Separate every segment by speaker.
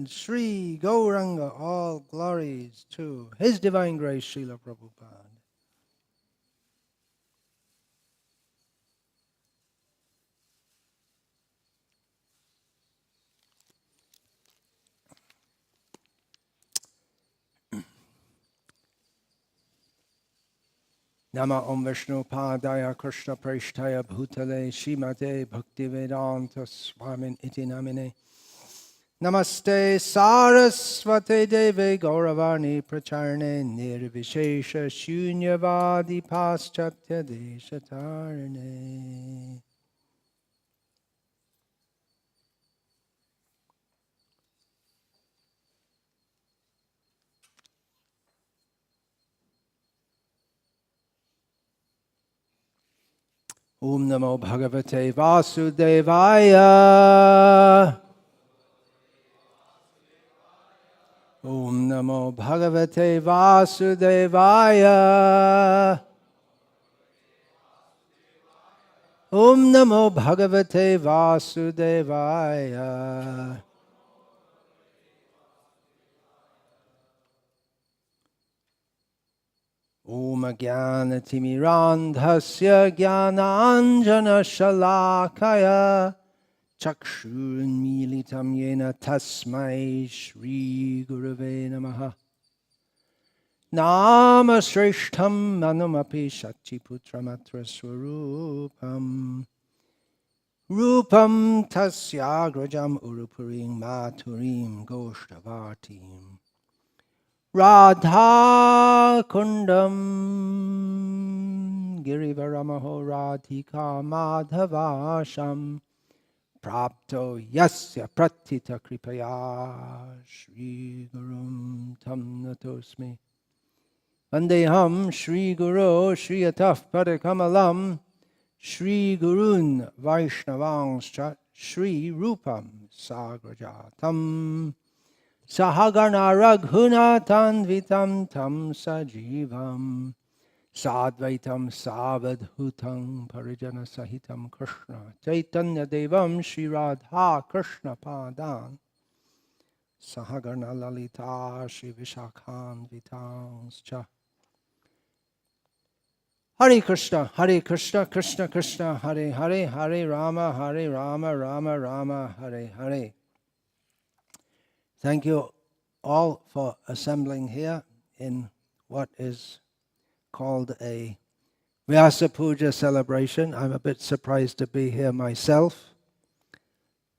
Speaker 1: and Sri Gauranga, all glories to His Divine Grace, Srila Prabhupada. Nama Om Vishnu Padaya Krishna Preshtaya Bhutale Shrimate Bhaktivedanta Swami Iti Namine Namaste Saraswate Deve Gauravani Pracharne Nirvishesha Shunyavadi Paschatya Deshatarne. Om Namo Bhagavate Vasudevaya. Om Namo Bhagavate Vasudevaya. Om Namo Bhagavate Vasudevaya. Om Jnanatimirandhasya Jnananjana Shalakaya Chakshurunmilitam Yena Tasmai Shri Gurave Namaha. Nama Shrishtham Manumapi Shakti-putramatra Swarupam Rupam Tasyagrajam Urupurim Maturim Goshtavartim Radha Kundam Girivaramaho Radhika Madhavasham Prapto Yasya Pratita Kripaya Shri Gurum Tam Natosmi Vandeham Shri Guru Shri Ataf Padakamalam Shri Gurun Vaishnavangscha Shri Rupam Sagrajatam Sahagana Raghunatan Vitam Tam Sajivam Sadvaitam Savadhutam Parijana Sahitam Krishna Chaitanya Devam Shri Radha Krishna Padan Sahagana Lalita Shri Vishakhan Vitanscha. Hare Krishna, Krishna Krishna, Hare Hare, Hare Rama, Rama Rama, Hare Hare. Thank you all for assembling here in what is called a Vyasa-puja celebration. I'm a bit surprised to be here myself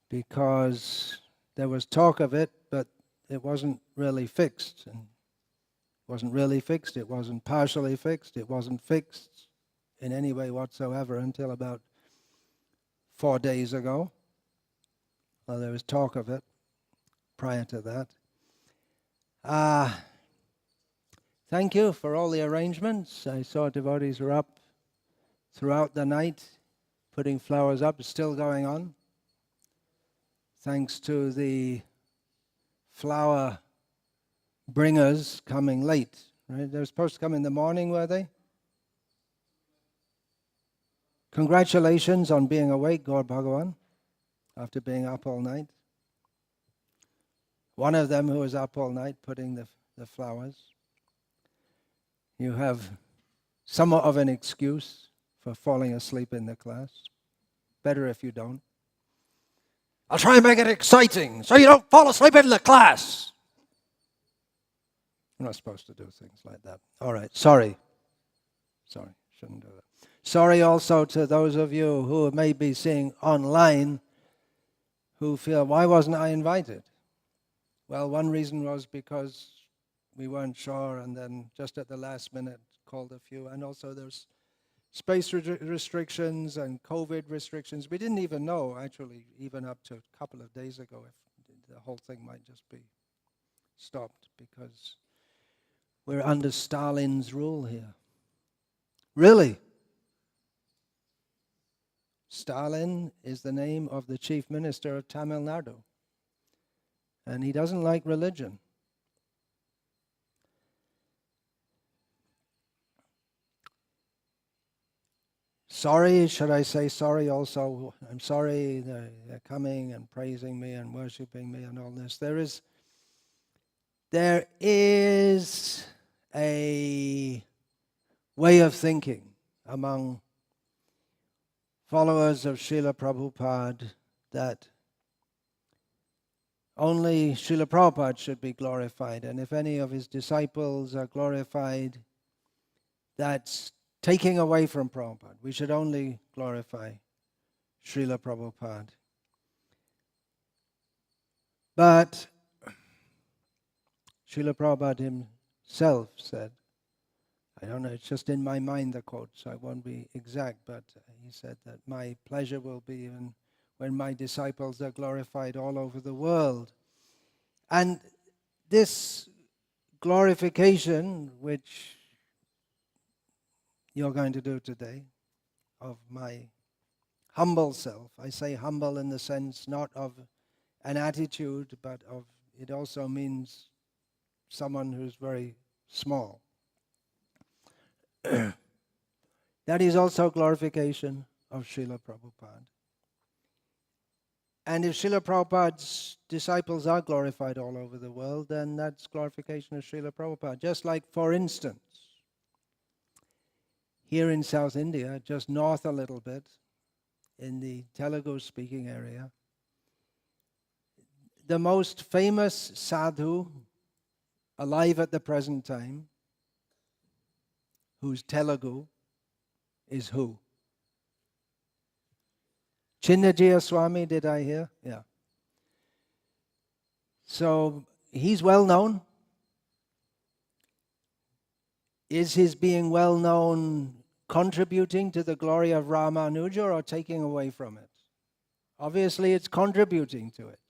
Speaker 1: because there was talk of it, but it wasn't really fixed. And it wasn't really fixed, it wasn't partially fixed, it wasn't fixed in any way whatsoever until about 4 days ago. Well, there was talk of it prior to that. Thank you for all the arrangements. I saw devotees were up throughout the night, putting flowers up. It's still going on. Thanks to the flower bringers coming late. Right? They were supposed to come in the morning, were they? Congratulations on being awake, Gaur Bhagavan, after being up all night. One of them who was up all night putting the flowers. You have somewhat of an excuse for falling asleep in the class. Better if you don't. I'll try and make it exciting so you don't fall asleep in the class. You're not supposed to do things like that. All right, sorry. Shouldn't do that. Sorry also to those of you who may be seeing online who feel, why wasn't I invited? Well, one reason was because we weren't sure, and then just at the last minute called a few. And also there's space restrictions and COVID restrictions. We didn't even know, actually, even up to a couple of days ago, if the whole thing might just be stopped, because we're under Stalin's rule here. Really? Stalin is the name of the chief minister of Tamil Nadu. And he doesn't like religion. Sorry, should I say sorry also? I'm sorry they're coming and praising me and worshipping me and all this. There is there is a way of thinking among followers of Srila Prabhupada that only Srila Prabhupada should be glorified, and if any of his disciples are glorified, that's taking away from Prabhupada. We should only glorify Srila Prabhupada. But Srila Prabhupada himself said, I don't know, it's just in my mind the quote, so I won't be exact, but he said that my pleasure will be when my disciples are glorified all over the world. And this glorification, which you're going to do today, of my humble self, I say humble in the sense not of an attitude, but of, it also means someone who's very small. That is also glorification of Srila Prabhupada. And if Srila Prabhupada's disciples are glorified all over the world, then that's glorification of Srila Prabhupada. Just like, for instance, here in South India, just north a little bit, in the Telugu-speaking area, the most famous sadhu alive at the present time, who's Telugu, is who? Chinnajaya Swami, did I hear? Yeah. So he's well known. Is his being well known contributing to the glory of Ramanuja or taking away from it? Obviously it's contributing to it.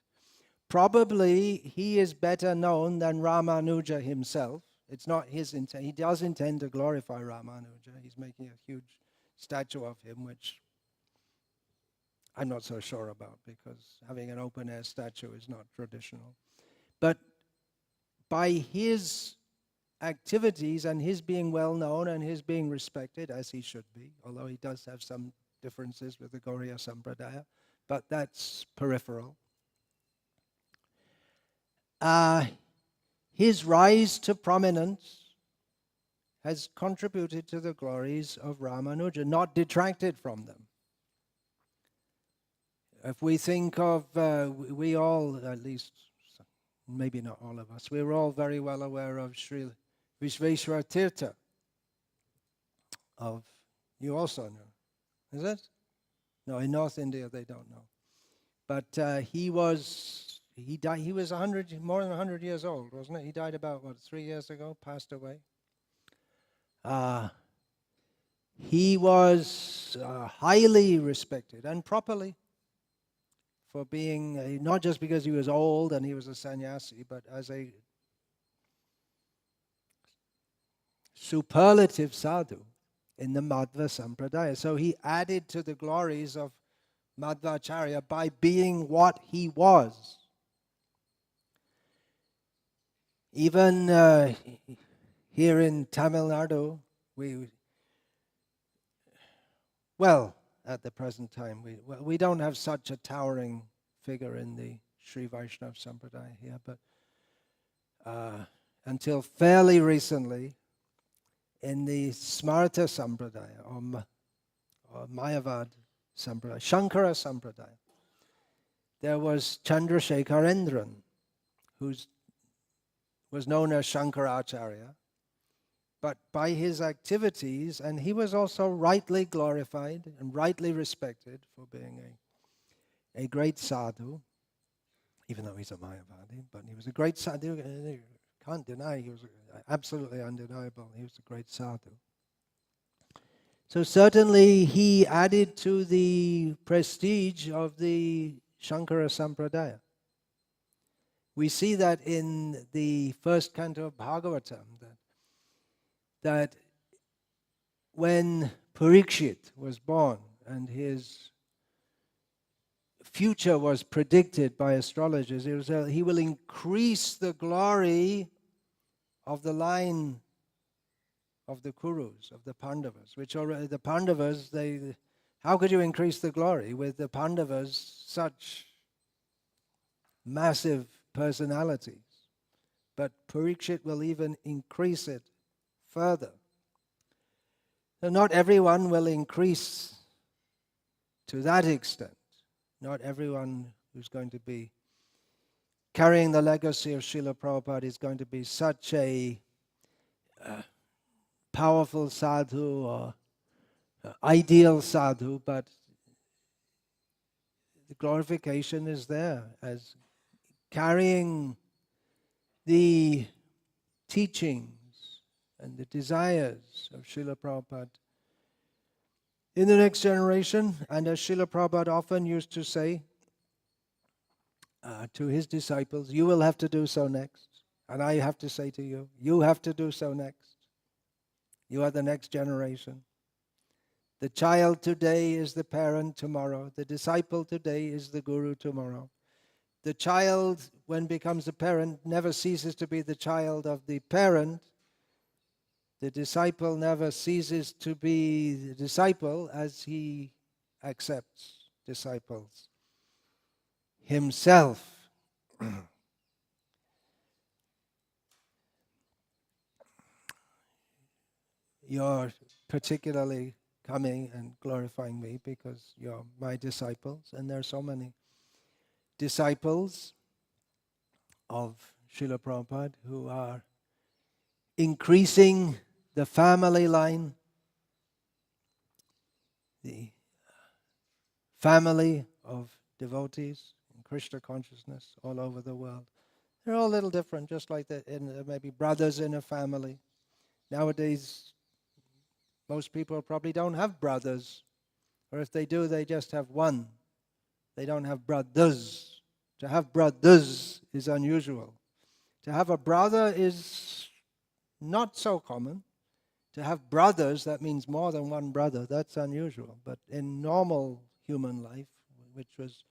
Speaker 1: Probably he is better known than Ramanuja himself. It's not his intent. He does intend to glorify Ramanuja. He's making a huge statue of him, which I'm not so sure about, because having an open-air statue is not traditional. But by his activities and his being well known and his being respected, as he should be, although he does have some differences with the Gauriya Sampradaya, but that's peripheral. His rise to prominence has contributed to the glories of Ramanuja, not detracted from them. If we think of, we all, at least, maybe not all of us, we're all very well aware of Sri Vishveshwara Tirtha. You also know, is it? No, in North India they don't know. But he died. He was more than 100 years old, wasn't it? He died about 3 years ago, passed away. He was highly respected, and properly, for being, not just because he was old and he was a sannyasi, but as a superlative sadhu in the Madhva Sampradaya. So he added to the glories of Madhvacharya by being what he was. Even here in Tamil Nadu, at the present time, we don't have such a towering figure in the Sri Vaishnava Sampradaya here, but until fairly recently, in the Smarta Sampradaya, or Mayavad Sampradaya, Shankara Sampradaya, there was Chandrasekharendran, who was known as Shankaracharya, but by his activities, and he was also rightly glorified and rightly respected for being a great sadhu, even though he's a Mayavadi, but he was a great sadhu. Can't deny, he was absolutely undeniable. He was a great sadhu. So certainly he added to the prestige of the Shankara Sampradaya. We see that in the first canto of Bhagavatam, that when Parikshit was born and his future was predicted by astrologers, he will increase the glory of the line of the Kurus, of the Pandavas, which already, the Pandavas, how could you increase the glory with the Pandavas, such massive personalities? but Parikshit will even increase it further. So not everyone will increase to that extent. Not everyone who's going to be carrying the legacy of Srila Prabhupada is going to be such a powerful sadhu or ideal sadhu, but the glorification is there as carrying the teachings and the desires of Srila Prabhupada in the next generation. And as Srila Prabhupada often used to say to his disciples, you will have to do so next. And I have to say to you, you have to do so next. You are the next generation. The child today is the parent tomorrow. The disciple today is the guru tomorrow. The child, when becomes a parent, never ceases to be the child of the parent. The disciple never ceases to be the disciple as he accepts disciples himself. You're particularly coming and glorifying me because you're my disciples, and there are so many disciples of Srila Prabhupada who are increasing the family line, the family of devotees in Krishna consciousness all over the world. They're all a little different, just like maybe brothers in a family. Nowadays, most people probably don't have brothers, or if they do, they just have one. They don't have brothers. To have brothers is unusual. To have a brother is not so common. To have brothers, that means more than one brother. That's unusual. But in normal human life, which was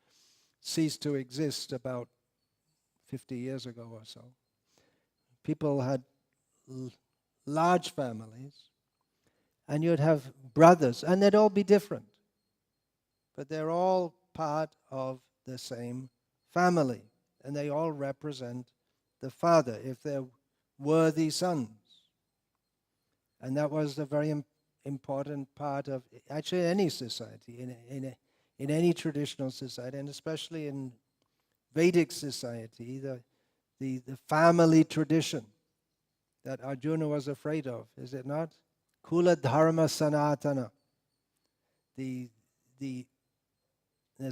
Speaker 1: ceased to exist about 50 years ago or so, people had large families, and you'd have brothers, and they'd all be different. But they're all part of the same family, and they all represent the Father, if they're worthy sons. And that was a very important part of actually any society, in any traditional society, and especially in Vedic society, the family tradition that Arjuna was afraid of, is it not? Kula dharma sanatana. There's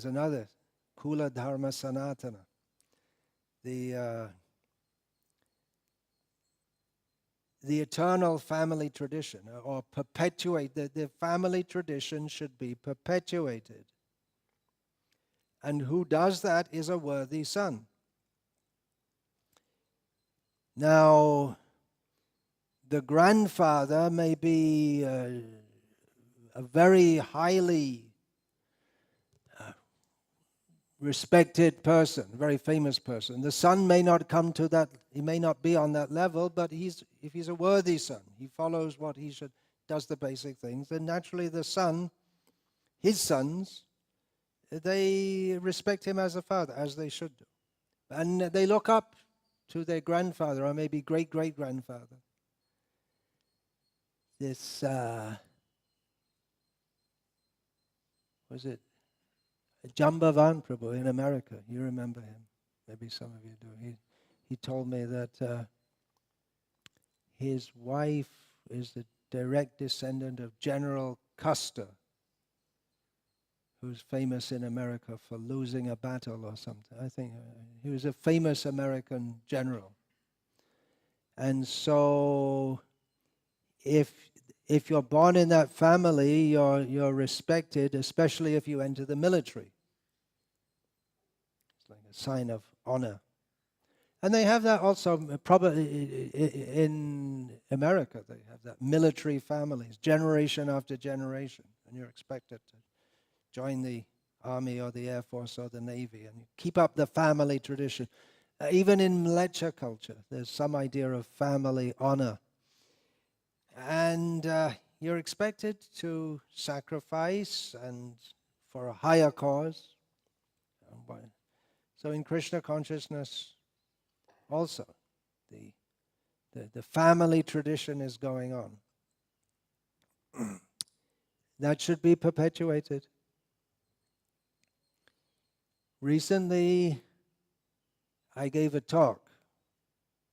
Speaker 1: another, Kula dharma sanatana. The eternal family tradition, or perpetuate, the family tradition should be perpetuated. And who does that is a worthy son. Now, the grandfather may be a very highly respected person, a very famous person. The son may not come to that, he may not be on that level, but if he's a worthy son, he follows what he should, does the basic things, then naturally the son, his sons, they respect him as a father, as they should do. And they look up to their grandfather, or maybe great-great-grandfather. This, was it Jambavan Prabhu in America? You remember him. Maybe some of you do. He told me that his wife is the direct descendant of General Custer, who's famous in America for losing a battle or something. I think he was a famous American general. And so if you're born in that family, you're respected, especially if you enter the military. It's like a sign of honor. And they have that also, probably in America, they have that military families, generation after generation, and you're expected to join the army or the air force or the navy and keep up the family tradition. Even in Mleccha culture, there's some idea of family honor. And you're expected to sacrifice and for a higher cause. So in Krishna consciousness also, The family tradition is going on. That should be perpetuated. Recently, I gave a talk,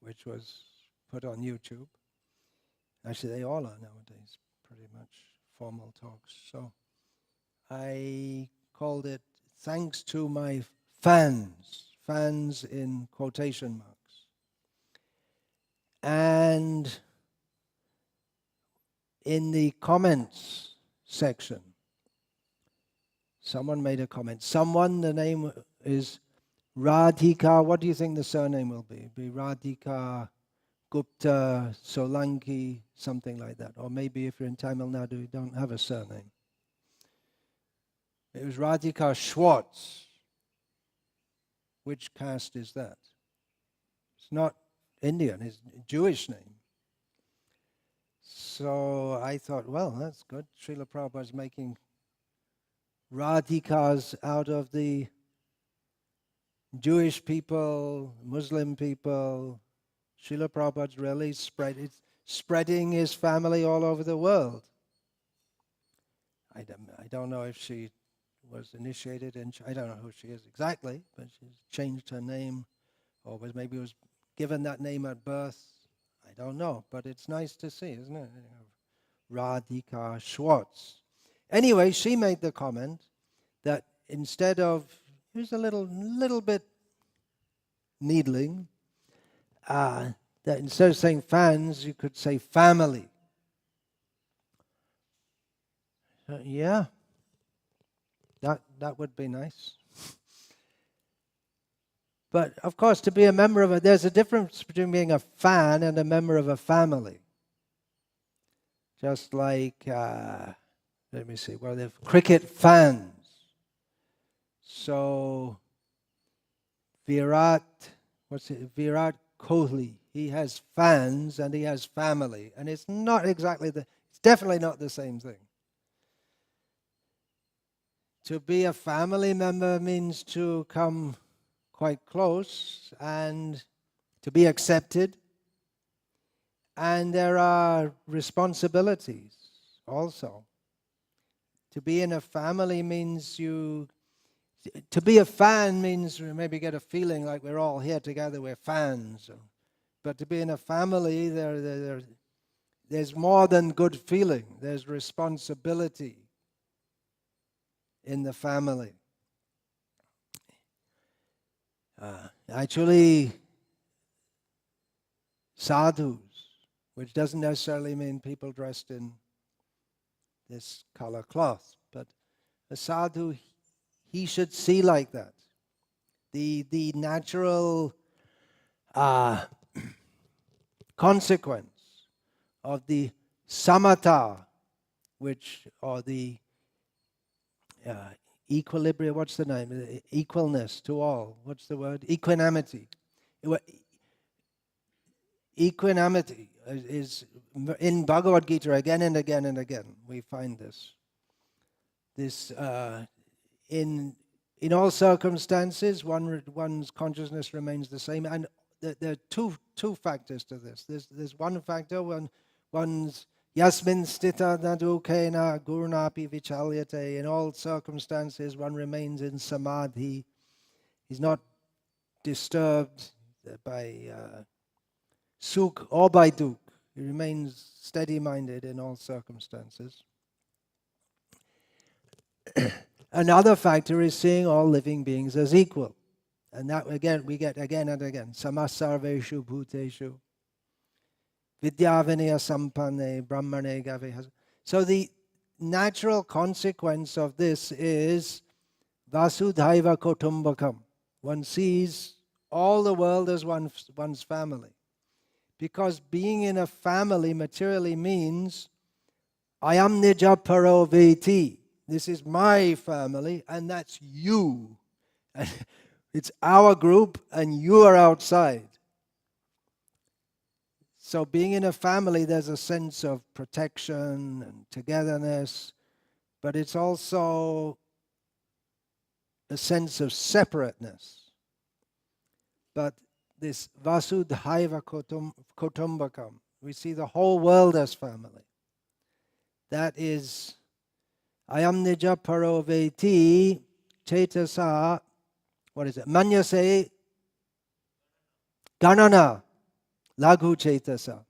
Speaker 1: which was put on YouTube. Actually, they all are nowadays, pretty much formal talks. So I called it Thanks to My Fans in quotation marks. And in the comments section, someone made a comment. The name is Radhika. What do you think the surname will be? Be Radhika Gupta Solanki, something like that. Or maybe if you're in Tamil Nadu, you don't have a surname. It was Radhika Schwartz. Which caste is that? It's not Indian, it's a Jewish name. So I thought, well, that's good. Srila Prabhupada's making Radhikas out of the Jewish people, Muslim people. Srila Prabhupada's really spreading his family all over the world. I don't know if she was initiated in, I don't know who she is exactly, but she's changed her name, or maybe was given that name at birth. I don't know, but it's nice to see, isn't it? Radhika Schwartz. Anyway, she made the comment that instead of, here's a little bit needling, that instead of saying fans, you could say family. Yeah, that would be nice. But of course, to be a member of there's a difference between being a fan and a member of a family. Just like, let me see, well, they're cricket fans. So, Virat Kohli, he has fans and he has family. And it's not exactly it's definitely not the same thing. To be a family member means to come quite close and to be accepted. And there are responsibilities also. To be in a family means to be a fan means we maybe get a feeling like we're all here together, we're fans. But to be in a family, there's more than good feeling. There's responsibility in the family. Actually, sadhus, which doesn't necessarily mean people dressed in this color cloth, but a sadhu, he should see like that. The natural consequence of the samatha, or the equilibrium, what's the name? Equalness to all. What's the word? Equanimity. Equanimity is in Bhagavad Gita again and again and again. We find this. In all circumstances, one's consciousness remains the same, and there are two factors to this. There's one factor when one's yasmin stita nadukena gurunapi vichalyate. In all circumstances, one remains in samadhi. He's not disturbed by sukh or by dukh. He remains steady-minded in all circumstances. Another factor is seeing all living beings as equal. And that again, we get again and again. Samasarveshu bhuteshu vidyavinaya sampanne brahmane gaveha. So the natural consequence of this is vasudhaiva kutumbakam. One sees all the world as one's family. Because being in a family materially means ayam nija paro veti. This is my family, and that's you. And it's our group, and you are outside. So being in a family, there's a sense of protection and togetherness, but it's also a sense of separateness. But this Vasudhaiva Kutumbakam. We see the whole world as family. That is, Ayam Nija Paro Veti Chetasa, what is it? Manyase Ganana Laghu Chetasa.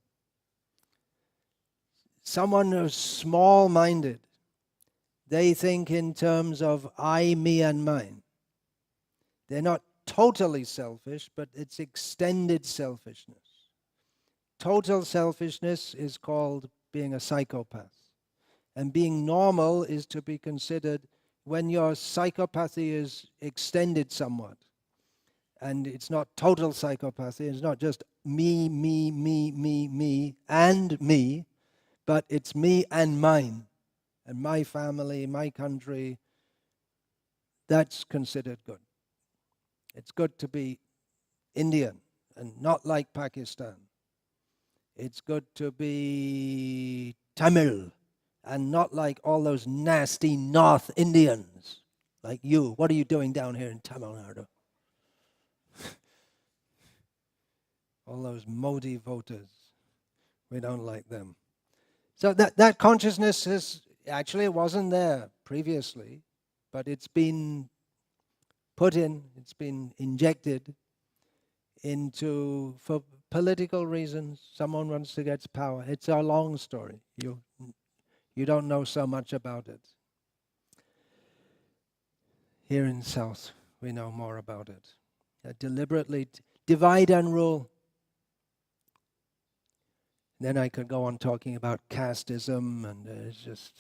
Speaker 1: Someone who's small-minded, they think in terms of I, me, and mine. They're not totally selfish, but it's extended selfishness. Total selfishness is called being a psychopath. And being normal is to be considered when your psychopathy is extended somewhat. And it's not total psychopathy, it's not just me, and me, but it's me and mine, and my family, my country. That's considered good. It's good to be Indian and not like Pakistan. It's good to be Tamil and not like all those nasty North Indians like you. What are you doing down here in Tamil Nadu? All those Modi voters. We don't like them. So that consciousness is actually, it wasn't there previously, but it's been put in, it's been injected into, for political reasons. Someone wants to get power. It's a long story. You don't know so much about it. Here in South, we know more about it. Deliberately divide and rule. Then I could go on talking about casteism, and it's just...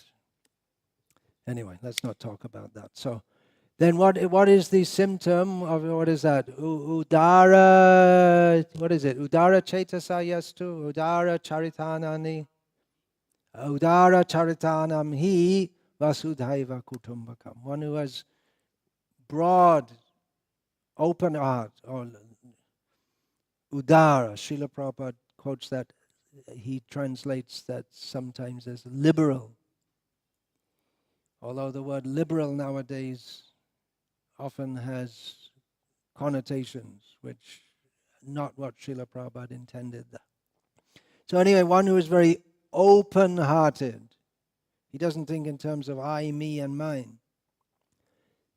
Speaker 1: Anyway, let's not talk about that. So, then what is the symptom of, what is that? Udara, what is it? Udara chetasa yastu, udara charitanani, udara charitanam hi vasudhaiva kutumbakam. One who has broad, open heart, or udara. Srila Prabhupada quotes that, he translates that sometimes as liberal. Although the word liberal nowadays often has connotations which not what Srila Prabhupada intended. So anyway, one who is very open-hearted, he doesn't think in terms of I, me, and mine,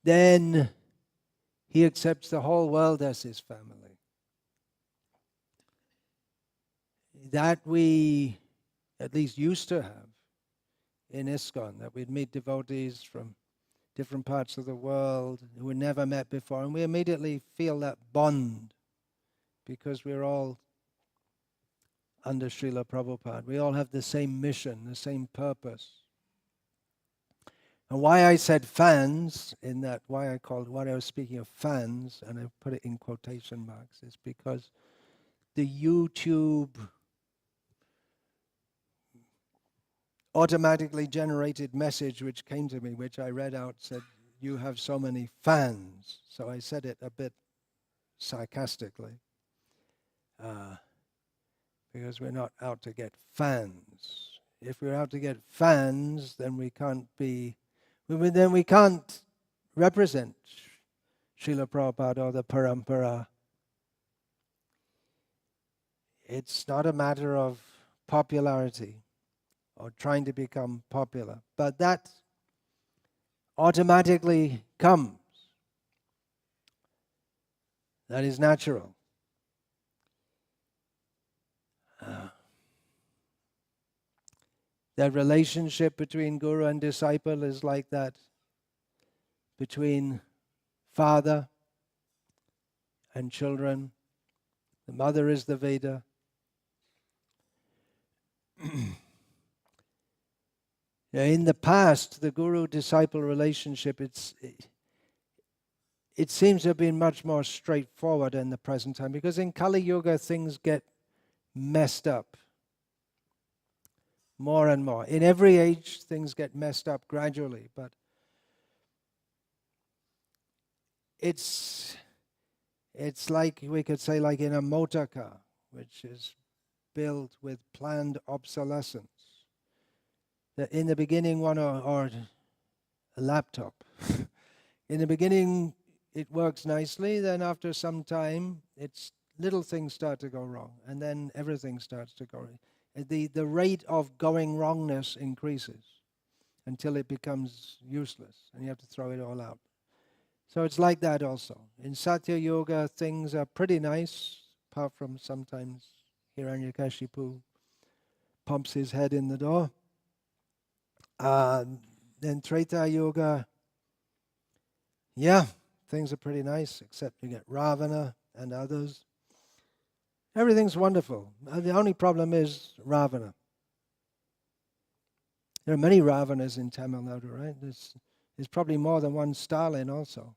Speaker 1: then he accepts the whole world as his family. That we at least used to have in ISKCON, that we'd meet devotees from different parts of the world who were never met before, and we immediately feel that bond because we're all under Srila Prabhupada. We all have the same mission, the same purpose. And why I said fans, in that, why I was speaking of fans, and I put it in quotation marks, is because the YouTube automatically generated message which came to me, which I read out, said, "You have so many fans." So I said it a bit sarcastically, because we're not out to get fans. If we're out to get fans, then we can't represent Srila Prabhupada or the Parampara. It's not a matter of popularity or trying to become popular, but that automatically comes. That is natural. That relationship between guru and disciple is like that between father and children. The mother is the Veda. In the past, the guru-disciple relationship, it seems to have been much more straightforward in the present time, because in Kali Yuga things get messed up more and more. In every age things get messed up gradually, but it's like, we could say, like in a motor car, which is built with planned obsolescence. That in the beginning, or a laptop, in the beginning it works nicely, then after some time it's little things start to go wrong, and then everything starts to go wrong. The rate of going wrongness increases until it becomes useless, and you have to throw it all out. So it's like that also. In Satya Yoga, things are pretty nice, apart from sometimes Hiranyakashipu pumps his head in the door. Then Treta Yoga, yeah, things are pretty nice, except you get Ravana and others. Everything's wonderful. The only problem is Ravana. There are many Ravanas in Tamil Nadu, right? There's probably more than one Stalin also.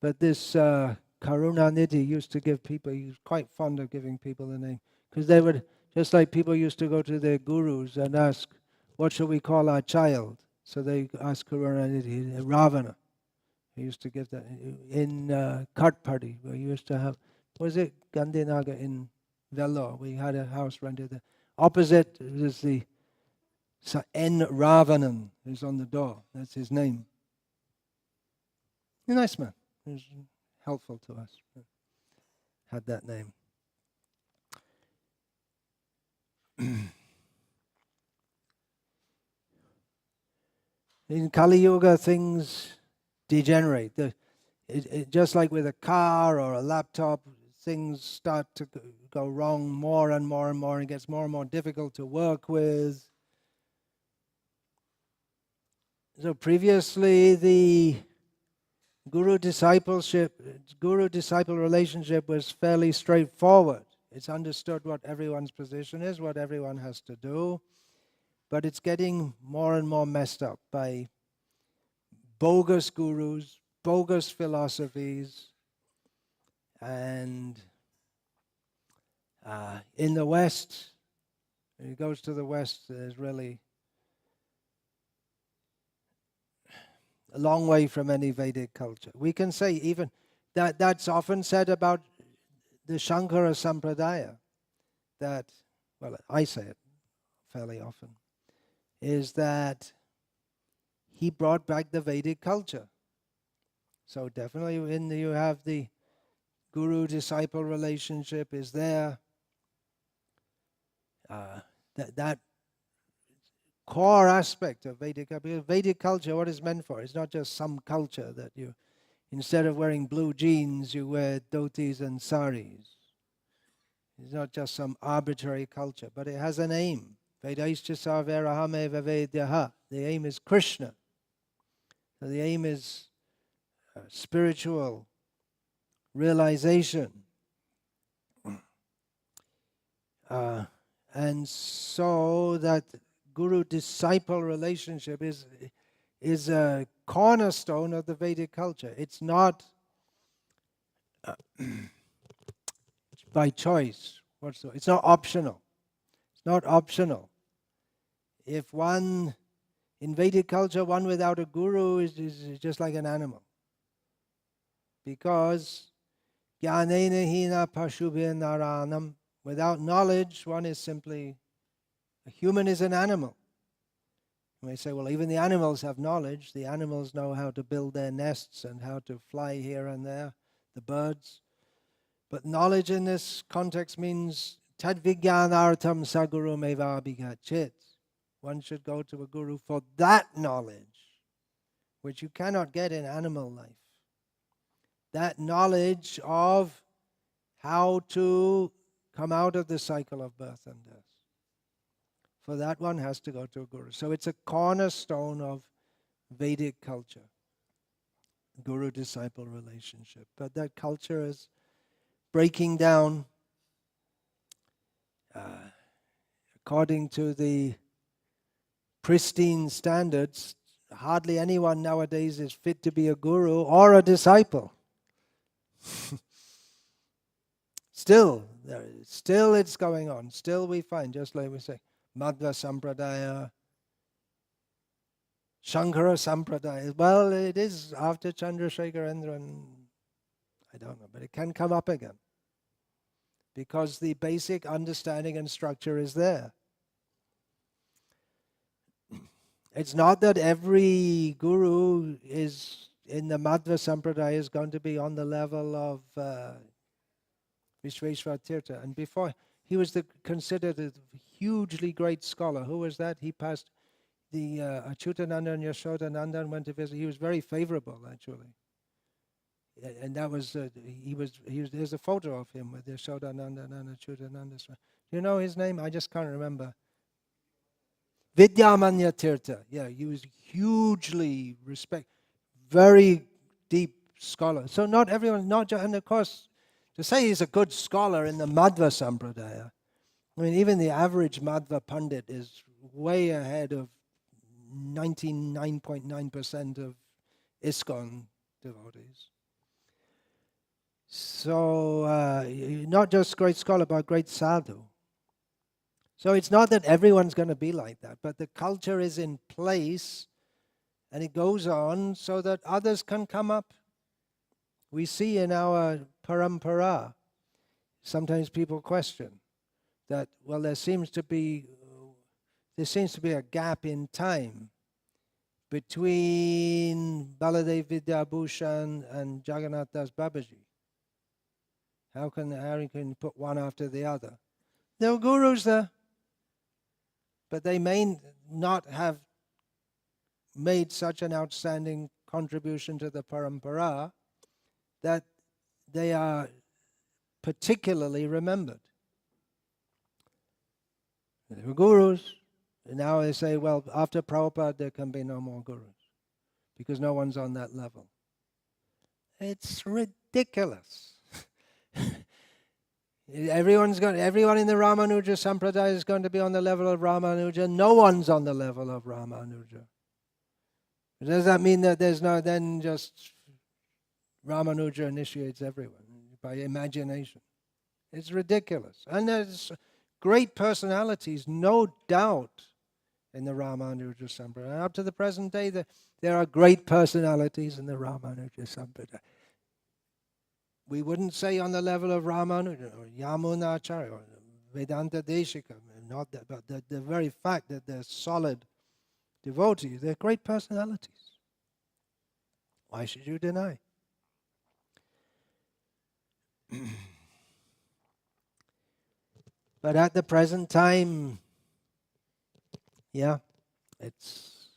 Speaker 1: But this Karunanidhi used to give people, he was quite fond of giving people the name. Because they would, just like people used to go to their gurus and ask, what shall we call our child? So they asked Karunanidhi, Ravana. He used to give that. In Kartpadi, where he used to have, was it Gandhinagar in Vellore? We had a house rented there. Opposite is the N. Ravanan, who's on the door. That's his name. A nice man. He was helpful to us. Had that name. In Kali Yuga, things degenerate. Just like with a car or a laptop, things start to go wrong more and more and more, and it gets more and more difficult to work with. So previously, the guru-disciple relationship was fairly straightforward. It's understood what everyone's position is, what everyone has to do, but it's getting more and more messed up by bogus gurus, bogus philosophies, and in the West, when it goes to the West, there's really a long way from any Vedic culture. We can say even that's often said about the Shankara Sampradaya, that, well, I say it fairly often, is that he brought back the Vedic culture. So definitely you have the guru-disciple relationship is there. That core aspect of Vedic culture. Because Vedic culture, what is meant for? It's not just some culture that you, instead of wearing blue jeans, you wear dhotis and saris. It's not just some arbitrary culture, but it has an aim. Vedaischa sarverahameva vedyaha. The aim is Krishna. So the aim is spiritual realization. And so that guru-disciple relationship is a cornerstone of the Vedic culture. It's not by choice. It's not optional. It's not optional. If one, in Vedic culture, one without a guru is just like an animal. Because jnanena hina pashubhya naranam, without knowledge, one is simply, a human is an animal. You may say, well, even the animals have knowledge. The animals know how to build their nests and how to fly here and there, the birds. But knowledge in this context means tad vijnanartam sagurum eva abhigacchit. One should go to a guru for that knowledge, which you cannot get in animal life. That knowledge of how to come out of the cycle of birth and death. For that, one has to go to a guru. So it's a cornerstone of Vedic culture, guru-disciple relationship. But that culture is breaking down according to the pristine standards. Hardly anyone nowadays is fit to be a guru or a disciple. Still it's going on. Still we find, just like we say, Madhva Sampradaya, Shankara Sampradaya. Well, it is after Chandrasekharendra, and I don't know, but it can come up again. Because the basic understanding and structure is there. It's not that every guru is in the Madhva Sampradaya is going to be on the level of Vishveshwar Tirtha. And before, he was considered a hugely great scholar. Who was that? He passed the Achyutananda and Yashodananda and went to visit. He was very favorable, actually. And that was, there's a photo of him with Yashodananda and Achyutananda. Do you know his name? I just can't remember. Vidyamanya Tirtha. Yeah, he was hugely very deep scholar. So not everyone, and of course, to say he's a good scholar in the Madhva Sampradaya, I mean, even the average Madhva Pandit is way ahead of 99.9% of ISKCON devotees. So, not just great scholar, but great sadhu. So it's not that everyone's going to be like that, but the culture is in place and it goes on so that others can come up. We see in our parampara, sometimes people question that, well, there seems to be a gap in time between Baladev Vidyabhushan and Jagannath Das Babaji. How can you put one after the other? There were gurus there, but they may not have made such an outstanding contribution to the parampara that they are particularly remembered. They were gurus, and now they say, well, after Prabhupada there can be no more gurus, because no one's on that level. It's ridiculous. Everyone in the Ramanuja Sampradaya is going to be on the level of Ramanuja. No one's on the level of Ramanuja. Does that mean that there's no, then just Ramanuja initiates everyone by imagination? It's ridiculous. And there's great personalities, no doubt, in the Ramanuja Sampradaya. Up to the present day, there are great personalities in the Ramanuja Sampradaya. We wouldn't say on the level of Ramanuja or Yamunacharya or Vedanta Deshika, not that, but the very fact that they're solid devotees, they're great personalities. Why should you deny? But at the present time, yeah, it's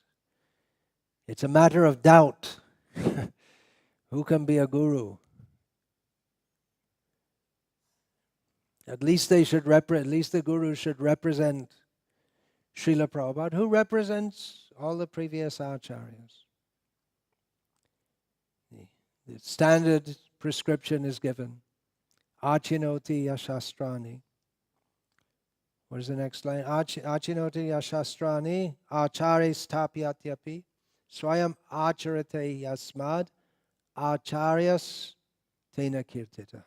Speaker 1: a matter of doubt. Who can be a guru? At least the guru should represent Srila Prabhupada, who represents all the previous acharyas. The standard prescription is given. Achinoti yashastrani. What is the next line? Achinoti yashastrani achare stapyatyapi swayam acharate yasmad acharyas tena kirtitaha.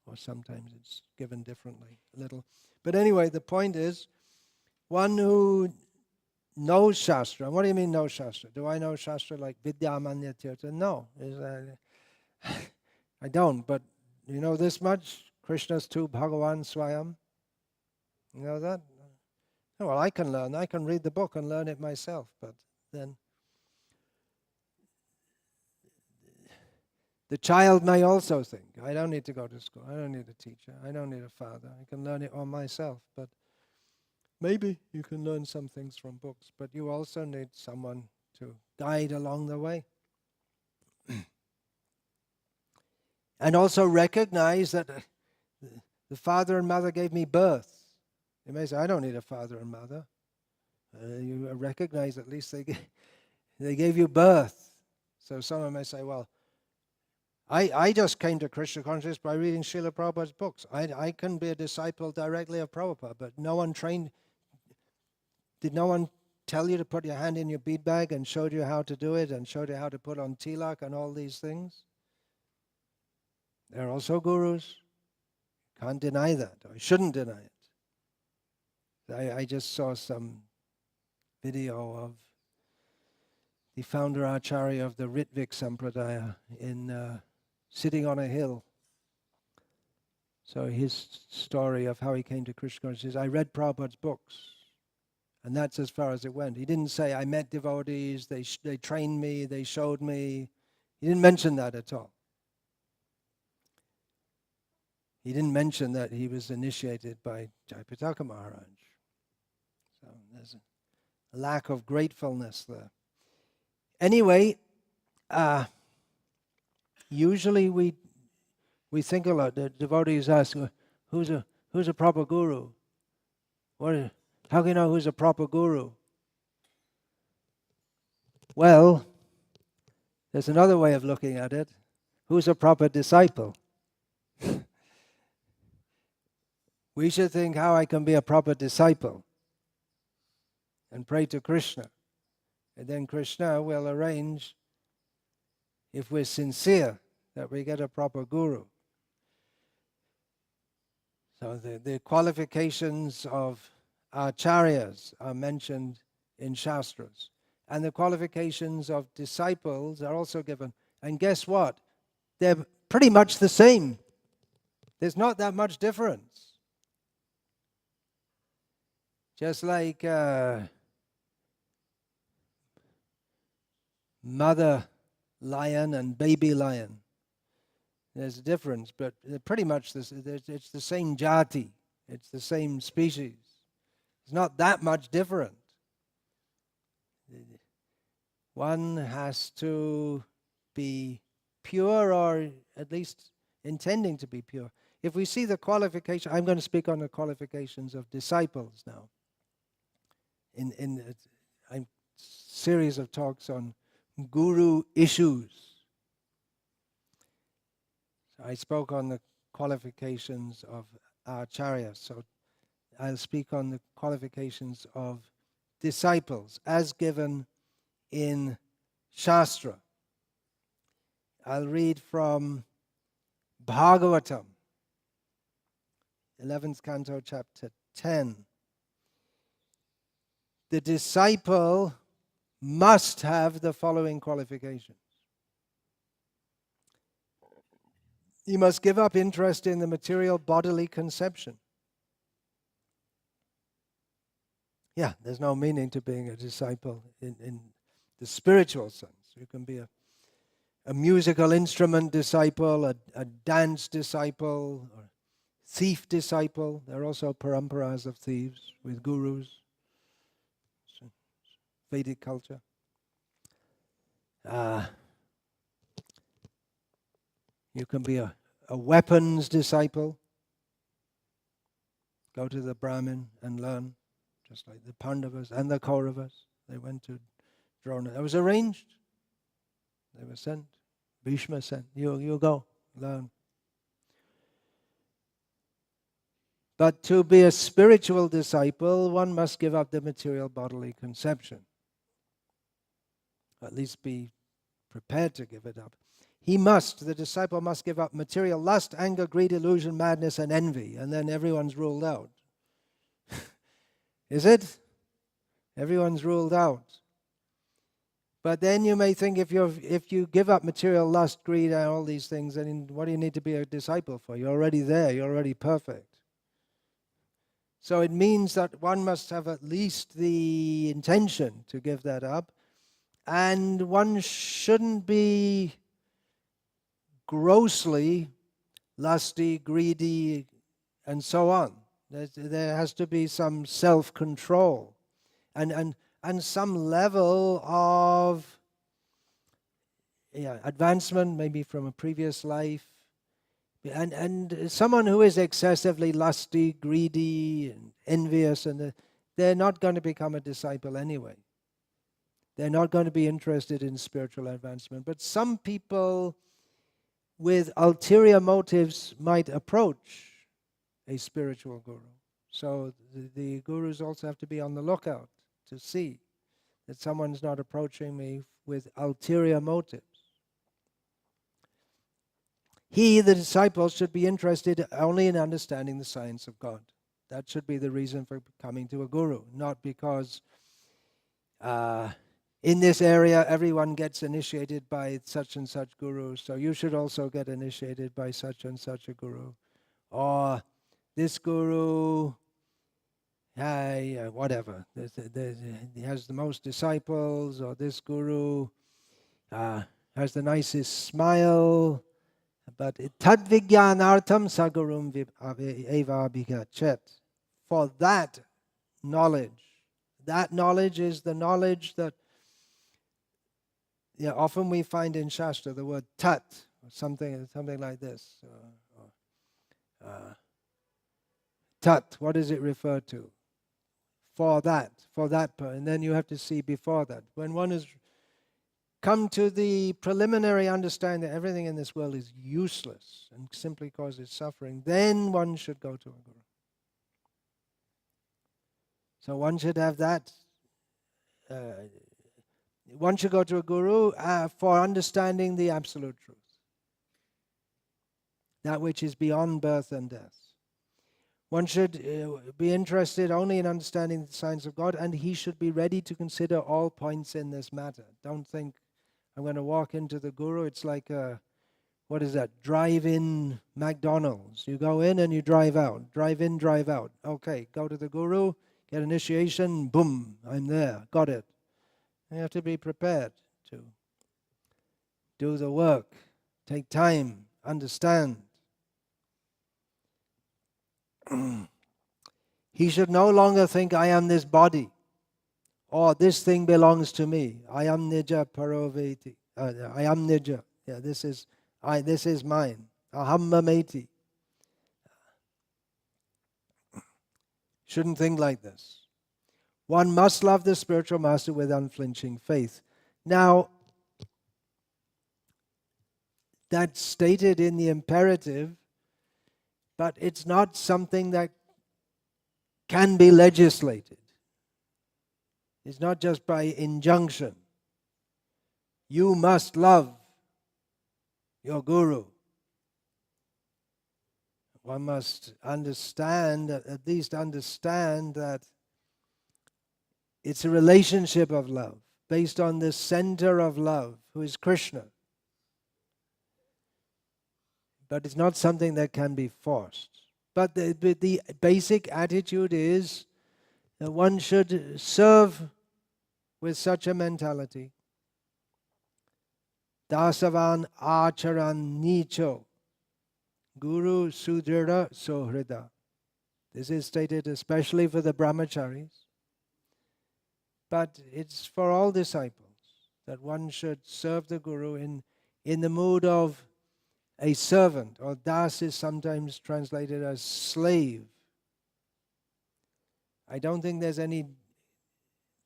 Speaker 1: Or sometimes it's given differently, a little. But anyway, the point is, one who knows Shastra. What do you mean knows Shastra? Do I know Shastra like Vidyamanya Tirtha? No. I don't, but you know this much? Krishna's tu Bhagavan Swayam. You know that? Well, I can learn. I can read the book and learn it myself, but then the child may also think, I don't need to go to school, I don't need a teacher, I don't need a father, I can learn it on myself. But maybe you can learn some things from books, but you also need someone to guide along the way. And also recognize that the father and mother gave me birth. You may say, I don't need a father and mother. You recognize at least they gave you birth. So someone may say, well, I just came to Krishna consciousness by reading Srila Prabhupada's books. I can be a disciple directly of Prabhupada, but did no one tell you to put your hand in your bead bag and showed you how to do it and showed you how to put on tilak and all these things? They're also gurus. Can't deny that, or shouldn't deny it. I just saw some video of the founder Acharya of the Ritvik Sampradaya sitting on a hill. So his story of how he came to Krishna consciousness is, I read Prabhupada's books, and that's as far as it went. He didn't say, I met devotees, they trained me, they showed me. He didn't mention that at all. He didn't mention that he was initiated by Jayapataka Maharaj. So there's a lack of gratefulness there. Anyway, usually we think a lot. The devotees ask, who's a proper guru? How can you know who's a proper guru? Well, there's another way of looking at it. Who's a proper disciple? We should think how I can be a proper disciple and pray to Krishna. And then Krishna will arrange, if we're sincere, that we get a proper guru. So the qualifications of acharyas are mentioned in Shastras. And the qualifications of disciples are also given. And guess what? They're pretty much the same. There's not that much difference. Just like mother lion and baby lion. There's a difference, but they're pretty much it's the same jati. It's the same species. It's not that much different. One has to be pure, or at least intending to be pure. If we see the qualification, I'm going to speak on the qualifications of disciples now. In a series of talks on guru issues. So I spoke on the qualifications of acharya, so I'll speak on the qualifications of disciples as given in Shastra. I'll read from Bhagavatam, 11th canto, chapter 10. The disciple must have the following qualifications. He must give up interest in the material bodily conception. Yeah, there's no meaning to being a disciple in the spiritual sense. You can be a musical instrument disciple, a dance disciple, or thief disciple. There are also paramparas of thieves with gurus. Vedic culture. You can be a weapons disciple. Go to the Brahmin and learn, just like the Pandavas and the Kauravas. They went to Drona. It was arranged. They were sent. Bhishma sent. You go, learn. But to be a spiritual disciple, one must give up the material bodily conception. At least be prepared to give it up. The disciple must give up material lust, anger, greed, illusion, madness, and envy, and then everyone's ruled out. Is it? Everyone's ruled out. But then you may think, if you give up material lust, greed, and all these things, then what do you need to be a disciple for? You're already there. You're already perfect. So it means that one must have at least the intention to give that up. And one shouldn't be grossly lusty, greedy, and so on. There has to be some self-control and some level of advancement, maybe from a previous life. And someone who is excessively lusty, greedy, and envious, and they're not going to become a disciple anyway. They're not going to be interested in spiritual advancement. But some people with ulterior motives might approach a spiritual guru. So the gurus also have to be on the lookout to see that someone's not approaching me with ulterior motives. The disciple, should be interested only in understanding the science of God. That should be the reason for coming to a guru, not because in this area everyone gets initiated by such and such guru, so you should also get initiated by such and such a guru. Or this guru, whatever, he has the most disciples, or this guru has the nicest smile, But tad vijnanartham sagarum eva bhikachet. For that knowledge is the knowledge that often we find in Shastra the word tat, or something like this. Tat, what does it refer to? For that, and then you have to see before that. When one has come to the preliminary understanding that everything in this world is useless and simply causes suffering, then one should go to a guru. So one should have that. One should go to a guru for understanding the absolute truth, that which is beyond birth and death. One should be interested only in understanding the signs of God, and he should be ready to consider all points in this matter. Don't think, I'm going to walk into the guru. It's like what is that? Drive-in McDonald's. You go in and you drive out. Drive in, drive out. Okay, go to the guru, get initiation, boom, I'm there, got it. You have to be prepared to do the work, take time, understand. He should no longer think, I am this body, or this thing belongs to me. I am nija paroveti. I am nija. Yeah, this is mine. Aham mameti. Shouldn't think like this. One must love the spiritual master with unflinching faith. Now, that's stated in the imperative, but it's not something that can be legislated. It's not just by injunction. You must love your guru. One must understand, at least understand, that it's a relationship of love based on the center of love, who is Krishna. But it's not something that can be forced. But the basic attitude is that one should serve with such a mentality. Dasavan acharan nicho, guru sudrira sohrida. This is stated especially for the brahmacharis. But it's for all disciples that one should serve the guru in the mood of a servant, or das is sometimes translated as slave. I don't think there's any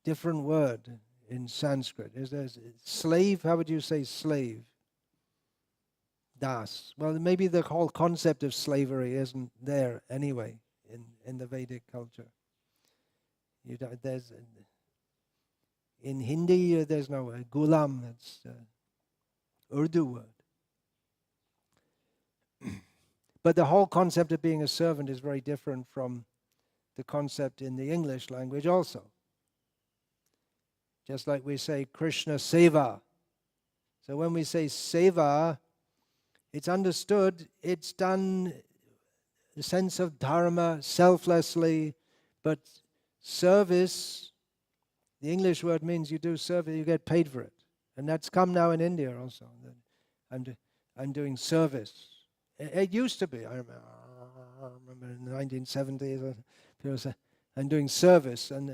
Speaker 1: different word in Sanskrit. Is there slave? How would you say slave? Das. Well, maybe the whole concept of slavery isn't there anyway in the Vedic culture. In Hindi, there's no word. Gulam, it's Urdu word. But the whole concept of being a servant is very different from the concept in the English language also. Just like we say Krishna Seva. So when we say Seva, it's understood, it's done the sense of dharma, selflessly, but service, the English word means you do service, you get paid for it. And that's come now in India also. I'm doing service. It used to be. I remember in the 1970s, people said, I'm doing service. And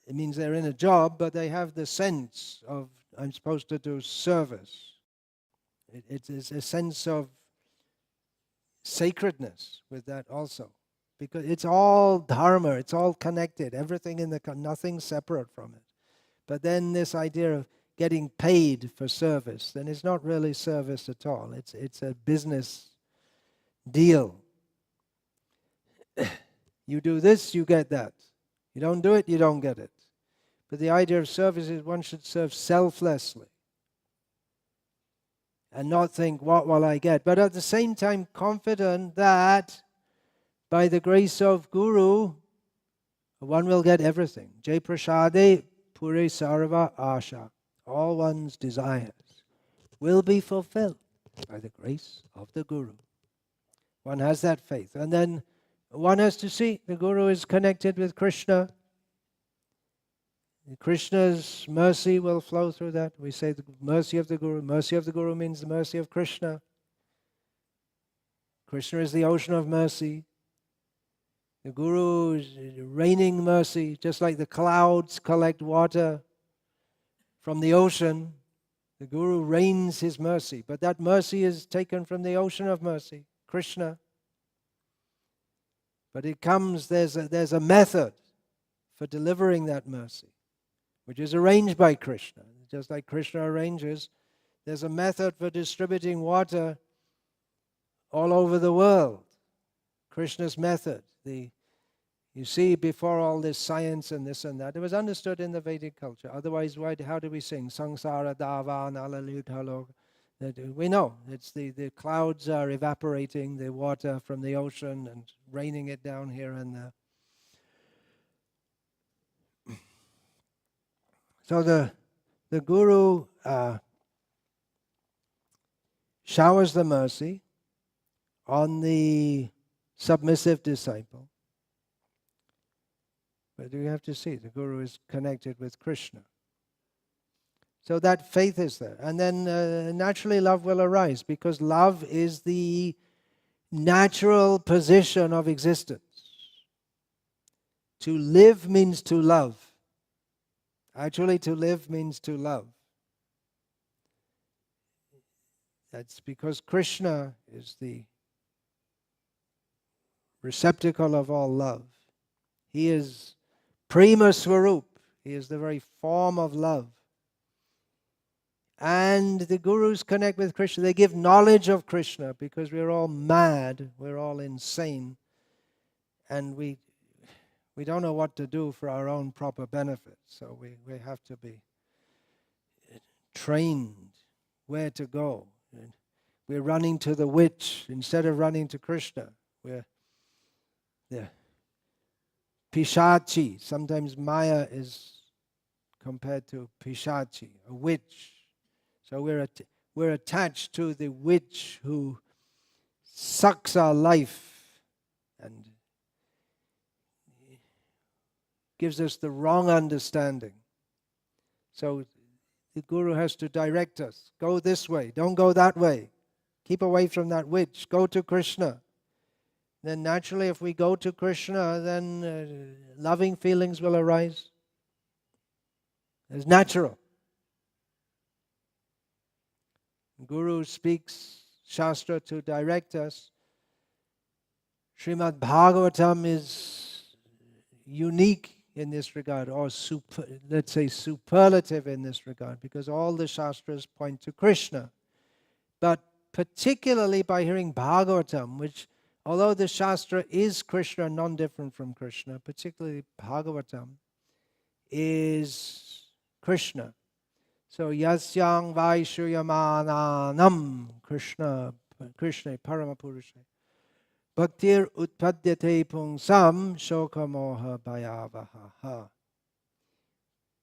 Speaker 1: it means they're in a job, but they have the sense of, I'm supposed to do service. It is a sense of sacredness with that also. Because it's all dharma, it's all connected, everything in nothing separate from it. But then this idea of getting paid for service, then it's not really service at all. It's a business deal. You do this, you get that. You don't do it, you don't get it. But the idea of service is one should serve selflessly and not think, what will I get? But at the same time, confident that by the grace of Guru, one will get everything. Jai prasade pure sarva asha. All one's desires will be fulfilled by the grace of the Guru. One has that faith. And then one has to see the Guru is connected with Krishna. Krishna's mercy will flow through that. We say the mercy of the Guru. Mercy of the Guru means the mercy of Krishna. Krishna is the ocean of mercy. The Guru is raining mercy, just like the clouds collect water from the ocean. The Guru rains his mercy, but that mercy is taken from the ocean of mercy, Krishna. But it comes, there's a method for delivering that mercy, which is arranged by Krishna. Just like Krishna arranges, there's a method for distributing water all over the world. Krishna's method. You see, before all this science and this and that, it was understood in the Vedic culture. Otherwise, how do we sing? Sangsara Dava Nalalutalo. We know it's the clouds are evaporating the water from the ocean and raining it down here and there. So the Guru showers the mercy on the submissive disciple. But you have to see, the Guru is connected with Krishna. So that faith is there. And then naturally love will arise, because love is the natural position of existence. To live means to love. Actually, to live means to love. That's because Krishna is the receptacle of all love. He is Prema Swarup. He is the very form of love. And the Gurus connect with Krishna. They give knowledge of Krishna, because we're all mad, we're all insane, and we don't know what to do for our own proper benefit. So we have to be trained where to go. And we're running to the witch instead of running to Krishna. We're the Pishachi. Sometimes Maya is compared to Pishachi, a witch. So we're attached to the witch who sucks our life and gives us the wrong understanding. So the Guru has to direct us. Go this way, don't go that way. Keep away from that witch. Go to Krishna. Then naturally, if we go to Krishna, then loving feelings will arise. It's natural. Guru speaks Shastra to direct us. Srimad Bhagavatam is unique in this regard, or let's say superlative in this regard, because all the Shastras point to Krishna. But particularly by hearing Bhagavatam, which, although the Shastra is Krishna, non-different from Krishna, particularly Bhagavatam is Krishna. So yasyang vaishuyamananam Krishna Paramapurusha Bhaktir utpadyate pungsam shokamoha bhayavaha.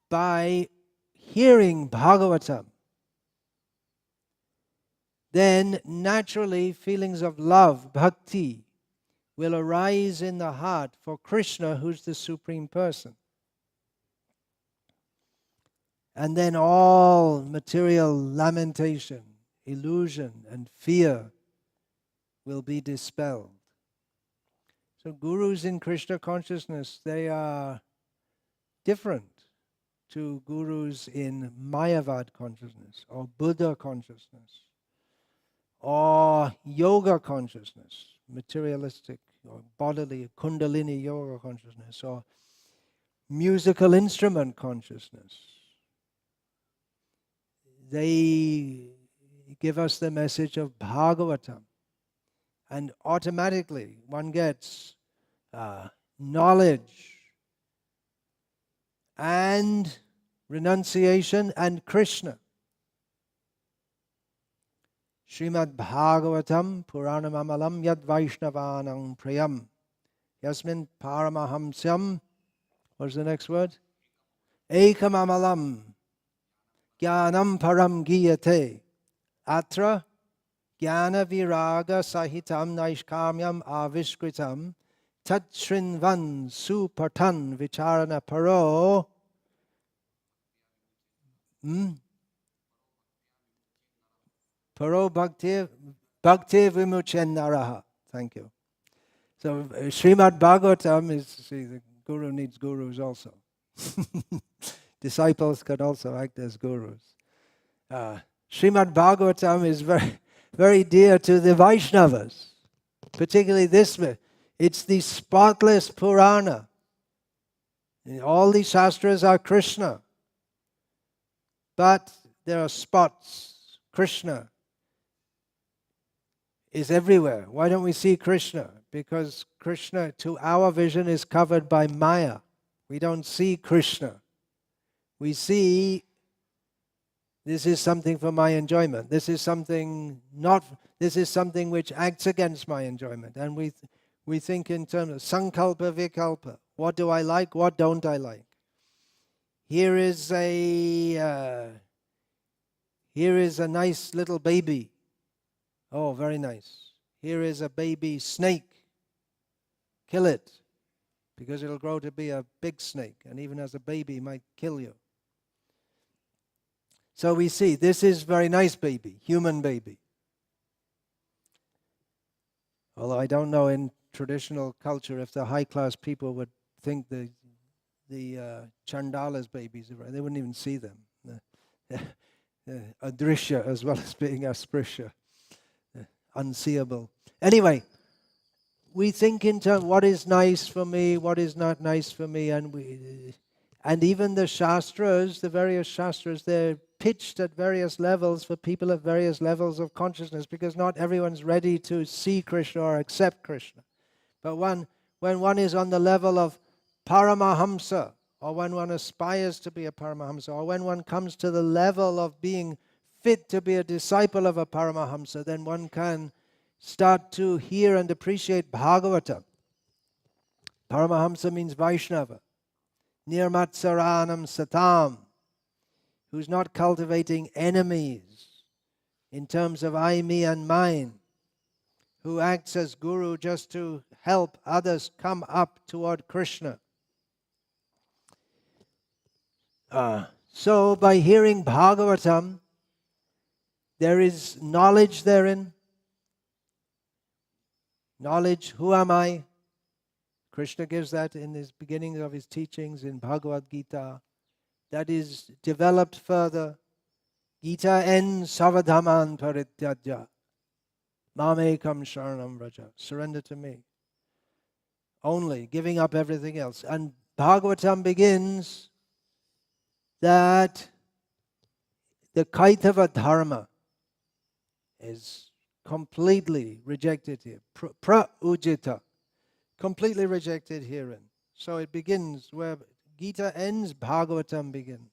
Speaker 1: By hearing Bhagavatam, then naturally feelings of love, bhakti, will arise in the heart for Krishna, who's the Supreme Person. And then all material lamentation, illusion, and fear will be dispelled. So gurus in Krishna consciousness, they are different to gurus in Mayavad consciousness, or Buddha consciousness, or yoga consciousness, materialistic or bodily Kundalini yoga consciousness, or musical instrument consciousness. They give us the message of Bhagavatam, and automatically one gets knowledge and renunciation and Krishna. Srimad Bhagavatam Puranam Amalam Yad Vaishnavanam Prayam Yasmin Paramahamsyam. What's the next word? Ekam Amalam Jnanam Param Giyate Atra Jnana Viraga Sahitam Naishkamyam Avishkritam Tat Shrinvan Supatan Vicharana Paro Paro Bhakti Vimuchen Naraha. Thank you. So Srimad Bhagavatam is, see, the guru needs gurus also. Disciples can also act as gurus. Srimad Bhagavatam is very, very dear to the Vaishnavas, particularly this. It's the spotless Purana. All the Shastras are Krishna, but there are spots. Krishna is everywhere. Why don't we see Krishna? Because Krishna, to our vision, is covered by Maya. We don't see Krishna. We see, this is something for my enjoyment. This is something which acts against my enjoyment. And we think in terms of sankalpa, vikalpa. What do I like? What don't I like? Here is a nice little baby. Oh, very nice. Here is a baby snake. Kill it, because it'll grow to be a big snake, and even as a baby might kill you. So we see, this is very nice baby, human baby. Although I don't know in traditional culture if the high-class people would think the Chandala's babies, they wouldn't even see them. Adrisha as well as being asprisha, unseeable. Anyway, we think in terms what is nice for me, what is not nice for me, and even the Shastras, the various Shastras, they're pitched at various levels for people at various levels of consciousness, because not everyone's ready to see Krishna or accept Krishna. But when one is on the level of Paramahamsa, or when one aspires to be a Paramahamsa, or when one comes to the level of being fit to be a disciple of a Paramahamsa, then one can start to hear and appreciate Bhagavatam. Paramahamsa means Vaishnava. Nirmatsaranam satam, who's not cultivating enemies in terms of I, me, and mine, who acts as guru just to help others come up toward Krishna. So by hearing Bhagavatam, there is knowledge therein. Knowledge, who am I? Krishna gives that in his beginning of his teachings in Bhagavad Gita. That is developed further. Gita ends savadhaman parityajya. Mamekam sharanam vraja. Surrender to me. Only, giving up everything else. And Bhagavatam begins that the Kaitava dharma is completely rejected here. Pra-ujita. Completely rejected herein. So it begins where Gita ends, Bhagavatam begins.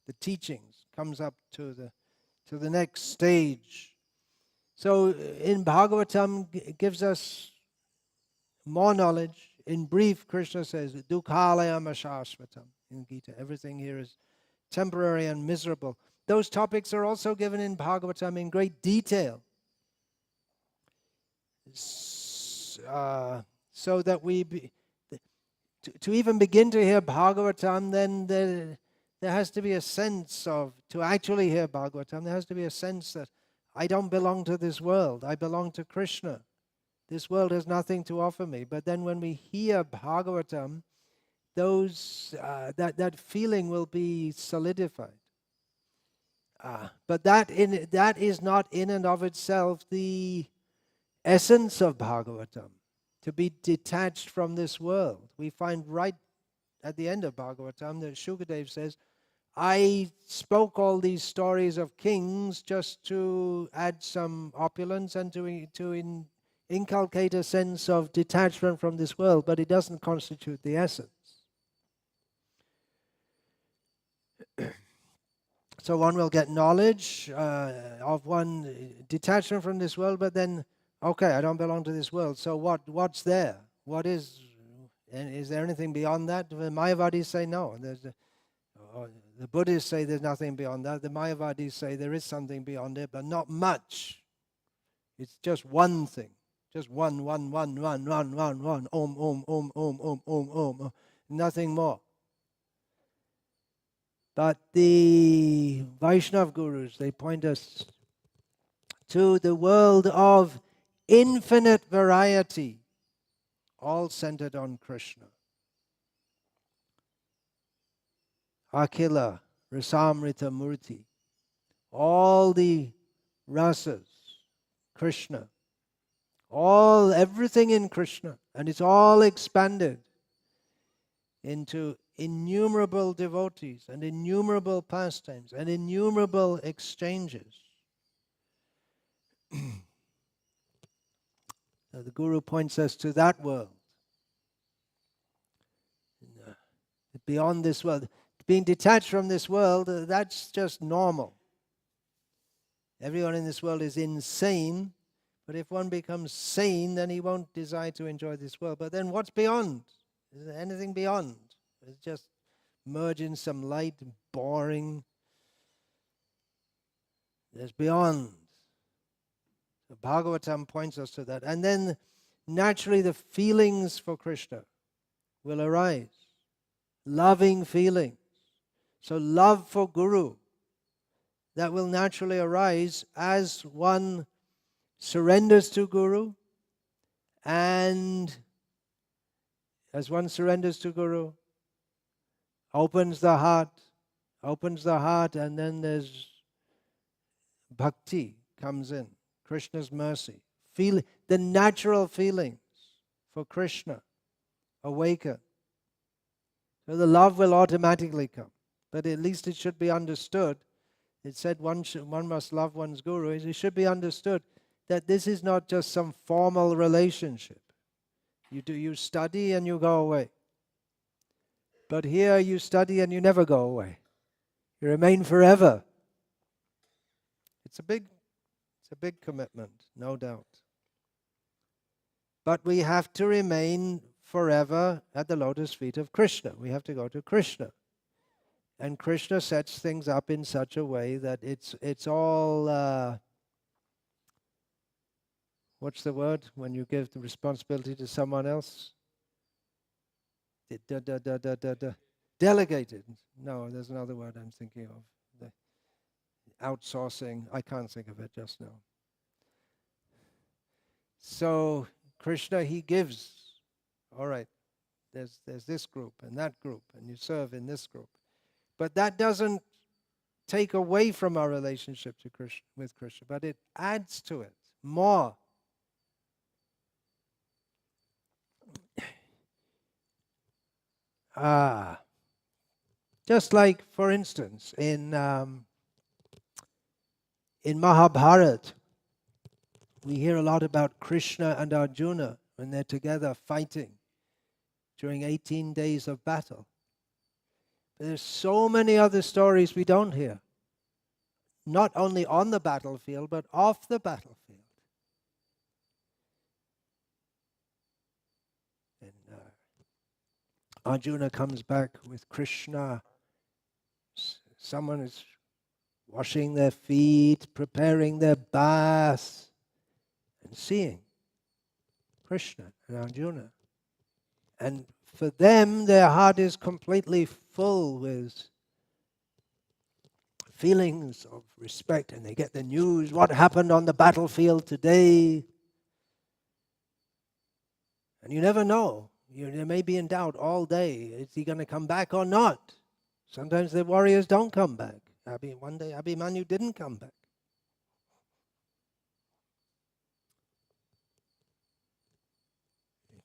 Speaker 1: The teachings comes up to the next stage. So in Bhagavatam it gives us more knowledge. In brief, Krishna says, Dukhalayam ashashvatam in Gita. Everything here is temporary and miserable. Those topics are also given in Bhagavatam in great detail. So that to even begin to hear Bhagavatam, then there has to be a sense of, to actually hear Bhagavatam, there has to be a sense that I don't belong to this world, I belong to Krishna. This world has nothing to offer me. But then when we hear Bhagavatam, that feeling will be solidified. But that is not in and of itself the essence of Bhagavatam, to be detached from this world. We find right at the end of Bhagavatam that Shukadev says, I spoke all these stories of kings just to add some opulence and to inculcate a sense of detachment from this world, but it doesn't constitute the essence. So one will get knowledge of one detachment from this world, but then, okay, I don't belong to this world. So what's there? What is? And is there anything beyond that? The Mayavadis say no. The Buddhists say there's nothing beyond that. The Mayavadis say there is something beyond it, but not much. It's just one thing. Just one. Om, om. Nothing more. But the Vaishnav gurus, they point us to the world of infinite variety, all centered on Krishna. Akhila Rasamrita Murti, all the rasas, Krishna, everything in Krishna, and it's all expanded into innumerable devotees and innumerable pastimes and innumerable exchanges. The Guru points us to that world. Beyond this world, being detached from this world, that's just normal. Everyone in this world is insane, but if one becomes sane, then he won't desire to enjoy this world. But then what's beyond? Is there anything beyond? It's just merge in some light, boring. There's beyond. The Bhagavatam points us to that. And then naturally the feelings for Krishna will arise. Loving feelings. So love for Guru, that will naturally arise as one surrenders to Guru, and as one surrenders to Guru, opens the heart, and then there's Bhakti comes in, Krishna's mercy. The natural feelings for Krishna awaken. So the love will automatically come. But at least it should be understood. It said one must love one's Guru. It should be understood that this is not just some formal relationship. You study and you go away. But here you study and you never go away. You remain forever. It's a big commitment, no doubt. But we have to remain forever at the lotus feet of Krishna. We have to go to Krishna. And Krishna sets things up in such a way that it's all, what's the word when you give the responsibility to someone else? Delegated. No, there's another word I'm thinking of. Outsourcing. I can't think of it just now. So Krishna, he gives. All right, there's this group and that group, and you serve in this group. But that doesn't take away from our relationship to Krishna, with Krishna, but it adds to it more. Just like, for instance, in Mahabharata, we hear a lot about Krishna and Arjuna when they're together fighting during 18 days of battle. There's so many other stories we don't hear. Not only on the battlefield, but off the battlefield. And Arjuna comes back with Krishna. Someone is washing their feet, preparing their bath, and seeing Krishna and Arjuna. And for them, their heart is completely full with feelings of respect, and they get the news, what happened on the battlefield today. And you never know. They may be in doubt all day. Is he going to come back or not? Sometimes the warriors don't come back. One day Abhimanyu didn't come back.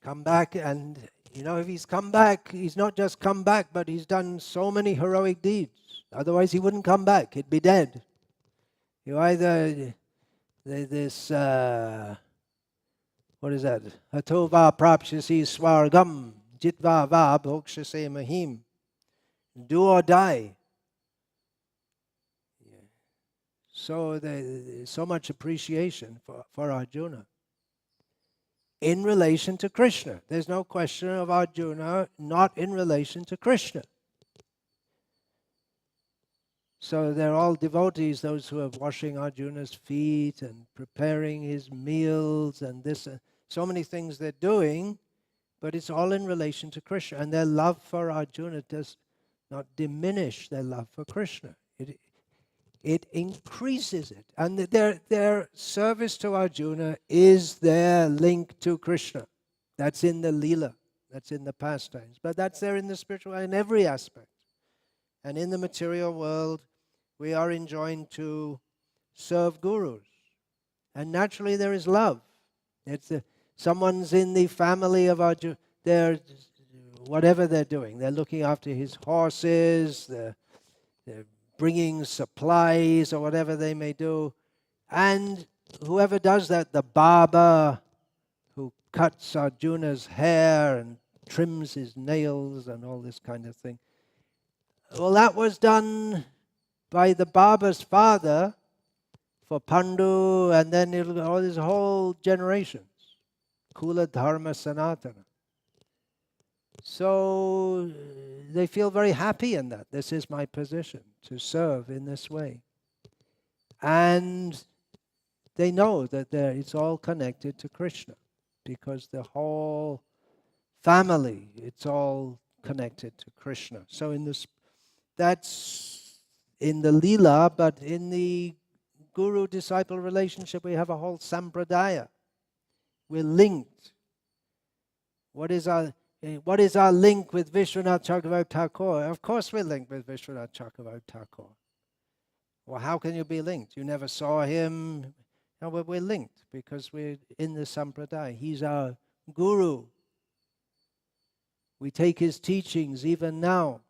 Speaker 1: Come back, and if he's come back, he's not just come back, but he's done so many heroic deeds. Otherwise he wouldn't come back. He'd be dead. You either, what is that? Hatova prapshasi swargam jitva va bhokshase mahim. Do or die. So there's so much appreciation for Arjuna in relation to Krishna. There's no question of Arjuna not in relation to Krishna. So they're all devotees, those who are washing Arjuna's feet and preparing his meals and this, so many things they're doing, but it's all in relation to Krishna. And their love for Arjuna does not diminish their love for Krishna. it increases it. And their service to Arjuna is their link to Krishna. That's in the Leela, that's in the pastimes. But that's there in the spiritual, in every aspect. And in the material world, we are enjoined to serve gurus. And naturally there is love. Someone's in the family of Arjuna, whatever they're doing, they're looking after his horses, they're bringing supplies or whatever they may do. And whoever does that, the barber who cuts Arjuna's hair and trims his nails and all this kind of thing, well, that was done by the barber's father for Pandu, and then all these whole generations. Kula Dharma Sanatana. So they feel very happy in that. This is my position, to serve in this way. And they know that it's all connected to Krishna, because the whole family, it's all connected to Krishna. So that's in the Leela, but in the guru-disciple relationship, we have a whole sampradaya. We're linked. What is our link with Vishwanath Chakravarti Thakur? Of course we're linked with Vishwanath Chakravarti Thakur. Well, how can you be linked? You never saw him. No, we're linked because we're in the sampradaya. He's our guru. We take his teachings even now.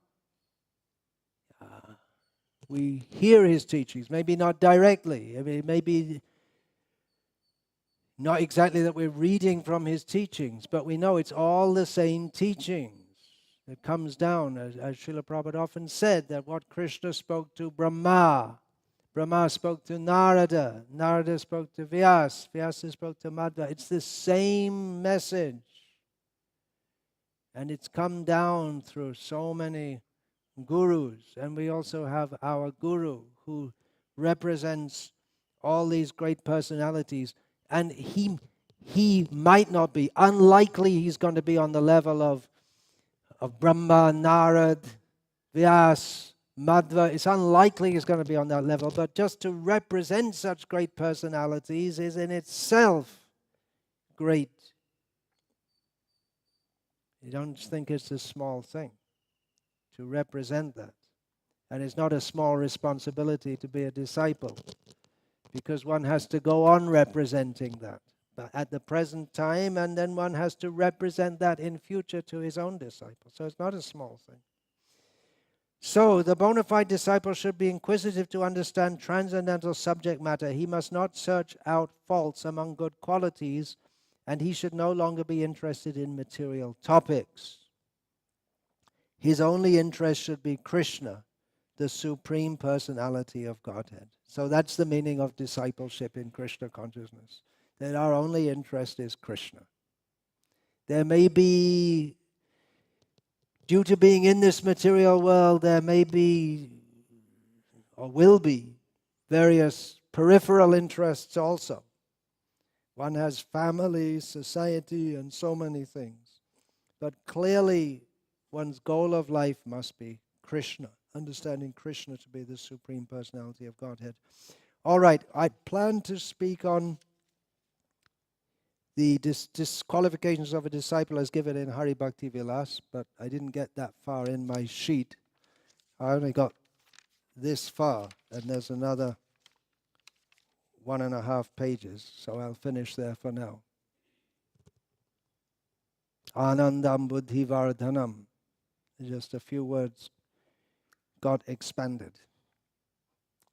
Speaker 1: We hear his teachings, maybe not directly. I mean, maybe not exactly that we're reading from his teachings, but we know it's all the same teachings. It comes down, as Srila Prabhupada often said, that what Krishna spoke to Brahma, Brahma spoke to Narada, Narada spoke to Vyasa, Vyasa spoke to Madhva. It's the same message. And it's come down through so many gurus. And we also have our guru who represents all these great personalities. And he might not be, unlikely he's going to be on the level of Brahma, Narad, Vyas, Madhva. It's unlikely he's going to be on that level, but just to represent such great personalities is in itself great. You don't think it's a small thing to represent that. And it's not a small responsibility to be a disciple, because one has to go on representing that at the present time, and then one has to represent that in future to his own disciples. So it's not a small thing. So the bona fide disciple should be inquisitive to understand transcendental subject matter. He must not search out faults among good qualities, and he should no longer be interested in material topics. His only interest should be Krishna, the Supreme Personality of Godhead. So that's the meaning of discipleship in Krishna consciousness, that our only interest is Krishna. There may be, due to being in this material world, there may be, or will be, various peripheral interests also. One has family, society, and so many things. But clearly, one's goal of life must be Krishna, understanding Krishna to be the Supreme Personality of Godhead. All right, I plan to speak on the disqualifications of a disciple as given in Hari Bhakti Vilas, but I didn't get that far in my sheet. I only got this far, and there's another 1.5 pages, so I'll finish there for now. Anandam buddhi vardhanam. Just a few words got expanded.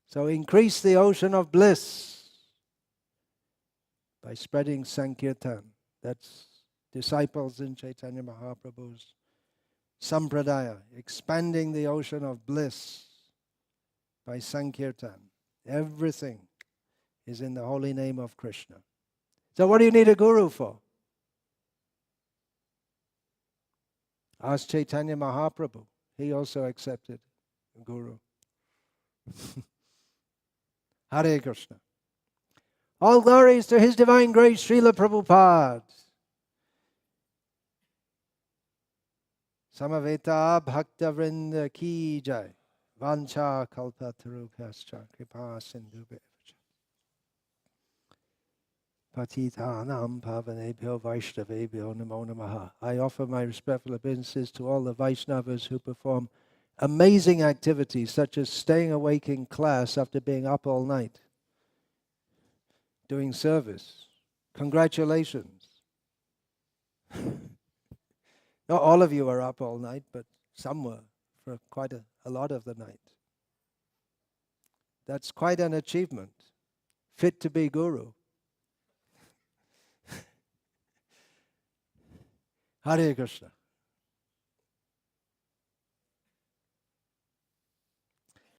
Speaker 1: So increase the ocean of bliss by spreading Sankirtan. That's disciples in Chaitanya Mahaprabhu's Sampradaya, expanding the ocean of bliss by Sankirtan. Everything is in the holy name of Krishna. So what do you need a guru for? Ask Chaitanya Mahaprabhu. He also accepted a guru. Hare Krishna. All glories to His Divine Grace, Srila Prabhupada. Samaveta Bhakta Vrinda Ki Jai. Vancha kalpatarubhyascha kripa sindhubhya patitanam pavanebhyo vaishnavebhyo namo namaha. I offer my respectful obeisances to all the Vaishnavas who perform amazing activities such as staying awake in class after being up all night, doing service. Congratulations. Not all of you are up all night, but some were for quite a lot of the night. That's quite an achievement. Fit to be guru. Hare Krishna.